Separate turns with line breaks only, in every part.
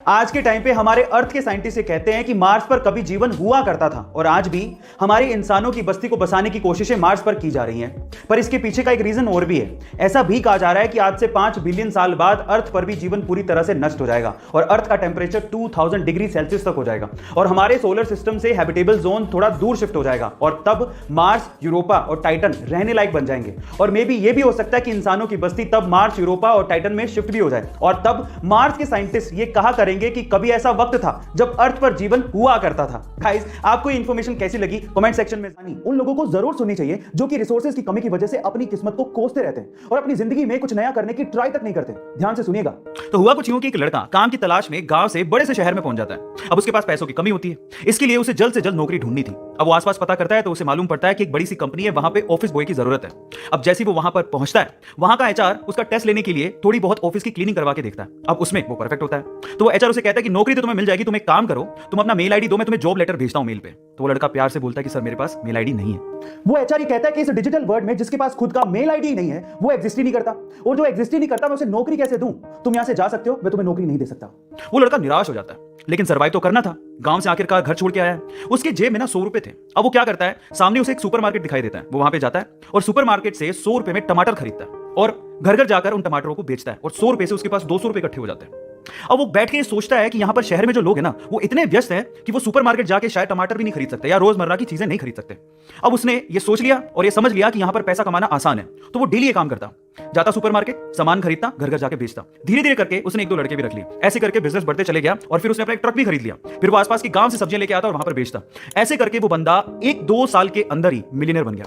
आज के टाइम पे हमारे अर्थ के साइंटिस्ट ये कहते हैं कि मार्स पर कभी जीवन हुआ करता था और आज भी हमारी इंसानों की बस्ती को बसाने की कोशिशें मार्स पर की जा रही हैं। पर इसके पीछे का एक रीजन और भी है। ऐसा भी कहा जा रहा है कि आज से 5 बिलियन साल बाद अर्थ पर भी जीवन पूरी तरह से नष्ट हो जाएगा और अर्थ का टेम्परेचर 2000 डिग्री सेल्सियस तक हो जाएगा और हमारे सोलर सिस्टम से हैबिटेबल जोन थोड़ा दूर शिफ्ट हो जाएगा और तब मार्स, यूरोपा और टाइटन रहने लायक बन जाएंगे। और मे बी ये भी हो सकता है कि इंसानों की बस्ती तब मार्स, यूरोपा और टाइटन में शिफ्ट भी हो जाए और तब मार्स के साइंटिस्ट ये कहा करेंगे कि कभी ऐसा वक्त था जब अर्थ पर जीवन हुआ करता था। गाइस, आपको ये इंफॉर्मेशन कैसी लगी कमेंट सेक्शन में जानिए। उन लोगों को जरूर सुननी चाहिए जो कि रिसोर्सेज की कमी की वजह से अपनी किस्मत को कोसते रहते हैं और अपनी जिंदगी में कुछ नया करने की ट्राई तक नहीं करते। ध्यान से सुनिएगा। तो हुआ कुछ यूं कि एक लड़का काम की तलाश में गांव से बड़े से शहर में पहुंच जाता है। अब उसके पास पैसों की कमी होती है, इसके लिए उसे जल्द से जल्द नौकरी ढूंढनी थी। अब वो आसपास पता करता है तो उसे मालूम पड़ता है कि एक बड़ी सी कंपनी है, वहां पे ऑफिस बॉय की जरूरत है। अब जैसे ही वो वहां पर पहुंचता है, वहां का एचआर उसका टेस्ट लेने के लिए थोड़ी बहुत ऑफिस की क्लीनिंग करवा के देखता है। अब उसमें वो परफेक्ट होता है तो वो एचआर उसे कहता है कि नौकरी तो तुम्हें मिल जाएगी, तुम एक काम करो, तुम अपना मेल आईडी दो, मैं तुम्हें जॉब लेटर भेजता हूं मेल पे। तो वो लड़का प्यार से बोलता है कि सर मेरे पास मेल आईडी नहीं है। वो एचआर ही कहता है कि इस डिजिटल वर्ल्ड में जिसके पास खुद का मेल आईडी नहीं है वो एग्जिस्ट ही नहीं करता और जो एग्जिस्ट ही नहीं करता मैं उसे नौकरी कैसे दूं? तुम यहां से जा सकते हो, मैं तुम्हें नौकरी नहीं दे सकता। वो लड़का निराश हो जाता है, लेकिन सर्वाइव तो करना था। गांव से आखिरकार घर छोड़ के आया है, उसके जेब में ना 100 रुपए थे। अब वो क्या करता है, सामने उसे एक सुपरमार्केट दिखाई देता है, वो वहां पे जाता है और सुपरमार्केट से 100 रुपए में टमाटर खरीदता है और घर घर जाकर उन टमाटरों को बेचता है और 100 रुपए से उसके पास 200 रुपए इकट्ठे हो जाते हैं। अब वो बैठ के सोचता है कि यहां पर शहर में जो लोग हैं ना वो इतने व्यस्त हैं कि वो सुपरमार्केट जाके शायद टमाटर भी नहीं खरीद सकते या रोजमर्रा की चीजें नहीं खरीद सकते। अब उसने ये सोच लिया और ये समझ लिया कि यहां पर पैसा कमाना आसान है, तो वो डेली ये काम करता, जाता सुपरमार्केट, सामान खरीदता, घर घर जाके बेचता। धीरे धीरे करके उसने 1-2 लड़के भी रख लिए। ऐसे करके बिजनेस बढ़ते चले गया और फिर उसने अपना एक ट्रक भी खरीद लिया। फिर वो आसपास के गांव से सब्जियां लेके आता और वहां पर बेचता। ऐसे करके वो बंदा 1-2 साल के अंदर ही मिलियनर बन गया।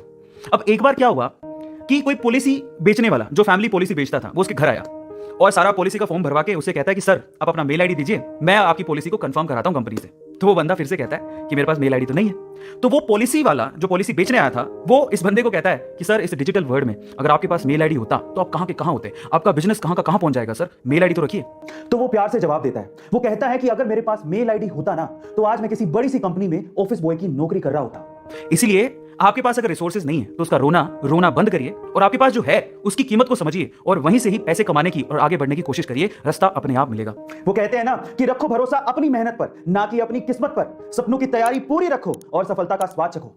अब एक बार क्या हुआ कि कोई पॉलिसी बेचने वाला जो फैमिली पॉलिसी बेचता था वो उसके घर आया और सारा पॉलिसी का फॉर्म भरवा के उसे कहता है कि सर आप अपना मेल आईडी दीजिए, मैं आपकी पॉलिसी को कंफर्म कराता हूं कंपनी से। तो वो बंदा फिर से कहता है कि मेरे पास मेल आईडी तो नहीं है। तो वो पॉलिसी वाला जो पॉलिसी बेचने आया था वो इस बंदे को कहता है कि सर इस डिजिटल वर्ल्ड में अगर आपके पास मेल आईडी होता तो आप कहां के कहां होते, आपका बिजनेस कहां का कहां पहुंच जाएगा, सर मेल आईडी तो रखिए। तो वो प्यार से जवाब देता है, वो कहता है कि अगर मेरे पास मेल आईडी होता ना तो आज मैं किसी बड़ी सी कंपनी में ऑफिस बॉय की नौकरी कर रहा होता। इसलिए आपके पास अगर रिसोर्सेज नहीं है तो उसका रोना बंद करिए और आपके पास जो है उसकी कीमत को समझिए और वहीं से ही पैसे कमाने की और आगे बढ़ने की कोशिश करिए, रास्ता अपने आप मिलेगा। वो कहते हैं ना कि रखो भरोसा अपनी मेहनत पर, ना कि अपनी किस्मत पर। सपनों की तैयारी पूरी रखो और सफलता का स्वाद चखो।